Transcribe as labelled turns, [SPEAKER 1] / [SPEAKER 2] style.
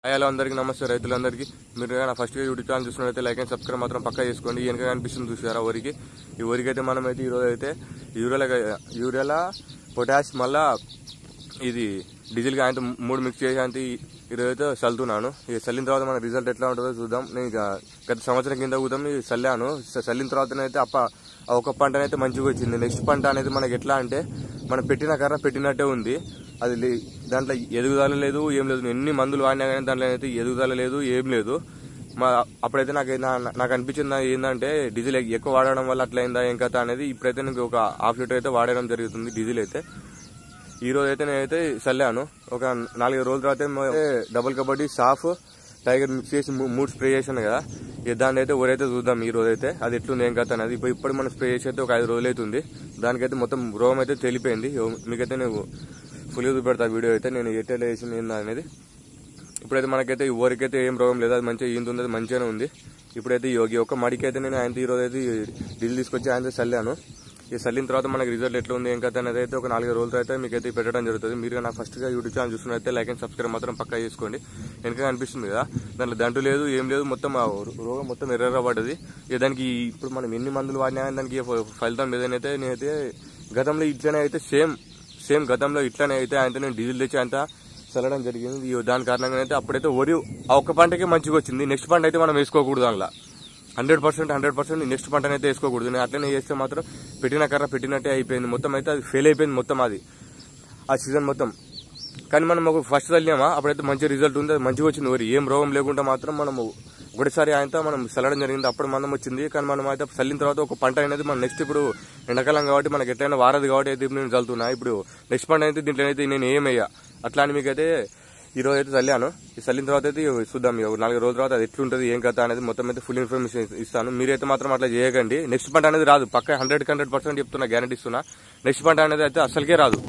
[SPEAKER 1] Hello అందరికీ నమస్తే రైతులందరికీ. మీరు నా ఫస్ట్ యూట్యూబ్ ఛానల్ చూసినట్లయితే లైక్ అండ్ సబ్స్క్రైబ్ మాత్రం పక్కా చేసుకోండి. వెనక కనిపిస్తుంది చూసారా వరికి. ఈ వరికి అయితే మనం అయితే ఈరోజు అయితే యూరియాల పొటాష్ మళ్ళా ఇది డీజిల్ గా అయితే 3 మిక్స్ చేసి అంటే ఈరోజు అయితే చల్లుతున్నాను. ఇక చల్లిన తర్వాత మన రిజల్ట్ ఎట్లా ఉంటుందో చూద్దాం. నేను గత సంవత్సరం కింద కూడా చల్లాను. చల్లిన తర్వాత ఒక పంటనైతే మంచిగా వచ్చింది. నెక్స్ట్ పంట అనేది మనకి ఎట్లా అంటే మనం పెట్టిన కర్ర పెట్టినట్టే ఉంది. అది దాంట్లో ఎదుగుదల లేదు, ఏం లేదు. ఎన్ని మందులు వాడినా కానీ దాంట్లో అయితే ఎదుగుదల లేదు, ఏం లేదు. అప్పుడైతే నాకు అనిపించింది ఏంటంటే డీజిల్ ఎక్కువ వాడడం వల్ల అట్లయిందా ఏం కథ అనేది. ఇప్పుడైతే నేను ఒక హాఫ్ లీటర్ అయితే వాడడం జరుగుతుంది డీజిల్ అయితే. ఈ రోజు అయితే నేనైతే చల్లాను. ఒక 4 రోజుల తర్వాత డబుల్ కబడ్డీ సాఫ్ టైగర్ మిక్స్ చేసి 3 స్ప్రే చేశాను కదా. దాన్ని అయితే ఊరైతే చూద్దాం ఈ రోజు అయితే అది ఎట్లుంది ఏం కథ అనేది. ఇప్పుడు మనం స్ప్రే చేసి అయితే ఒక 5 రోజులు అవుతుంది. దానికైతే మొత్తం రోగం అయితే తెలిపోయింది. మీకైతే నేను ఫుల్గా చూపెడతా వీడియో అయితే నేను ఎట్లా వేసింది ఏందా అనేది. ఇప్పుడైతే మనకైతే ఈ ఊరికైతే ఏం రోగం లేదు, అది మంచిగా ఈంతుంది, అది మంచిగానే ఉంది. ఇప్పుడైతే యోగి ఒక మడికి అయితే నేను ఆయన ఈరోజు అయితే డీజిల్ తీసుకొచ్చి ఆయన చల్లాను. ఈ చల్లిన తర్వాత మనకి రిజల్ట్ ఎట్లా ఉంది ఏం కథ అనేది అయితే ఒక 4 రోజులతో అయితే మీకు అయితే పెట్టడం జరుగుతుంది. మీరు నా ఫస్ట్ గా యూట్యూబ్ ఛానల్ చూస్తున్నట్లయితే లైక్ అండ్ సబ్స్క్రైబ్ మాత్రం పక్కా చేసుకోండి. వెనక అనిపిస్తుంది కదా, దాంట్లో దంటు లేదు, ఏం లేదు, మొత్తం రోగం మొత్తం ఎర్రగా పడ్డది. దానికి ఇప్పుడు మనం ఎన్ని మందులు వాడినా దానికి ఫలితం లేదనైతే నేనైతే గతంలో ఇట్లనే అయితే సేమ్ గతంలో ఇట్లానే అయితే ఆయన నేను డీజిల్ తెచ్చి అంతా చల్లడం జరిగింది. దాని కారణంగా అయితే అప్పుడైతే వరి ఆ ఒక్క పంటకే మంచిగా వచ్చింది. నెక్స్ట్ పంట అయితే మనం వేసుకోకూడదు. అందులో 100% నెక్స్ట్ పంటనైతే అయితే వేసుకోకూడదు. నేను అట్లనే చేస్తే మాత్రం పెట్టిన కర్ర పెట్టినట్టే అయిపోయింది. మొత్తం అయితే అది ఫెయిల్ అయిపోయింది మొత్తం అది ఆ సీజన్ మొత్తం. కానీ మనం ఒక ఫస్ట్ చల్లామా అప్పుడైతే మంచి రిజల్ట్ ఉంది, అది మంచిగా వచ్చింది. వరి ఏం రోగం లేకుండా మాత్రం మనము ఒకటిసారి ఆయనతో మనం చల్లడం జరిగింది. అప్పుడు మందం వచ్చింది. కానీ మనం అయితే చల్లిన తర్వాత ఒక పంట అనేది మనం నెక్స్ట్ ఇప్పుడు ఎండాకాలం కాబట్టి మనకి ఎట్లయినా వారదు కాబట్టి అయితే నేను చల్లుతున్నా. ఇప్పుడు నెక్స్ట్ పంట అయితే దీంట్లో అయితే నేను ఏమయ్యా అట్లా అని మీకైతే ఈ రోజు అయితే చల్లాను. ఈ చల్లిన తర్వాత అయితే చూద్దాం 4 రోజుల తర్వాత అది ఎట్లుంటుంది ఏం కథ అనేది మొత్తం అయితే ఫుల్ ఇన్ఫర్మేషన్ ఇస్తాను. మీరైతే మాత్రం అట్లా చేయకండి. నెక్స్ట్ పంట అనేది రాదు, పక్క 100% చెప్తున్నా, గ్యారెంటీ ఇస్తున్నా. నెక్స్ట్ పంట అనేది అయితే అసలుకే రాదు.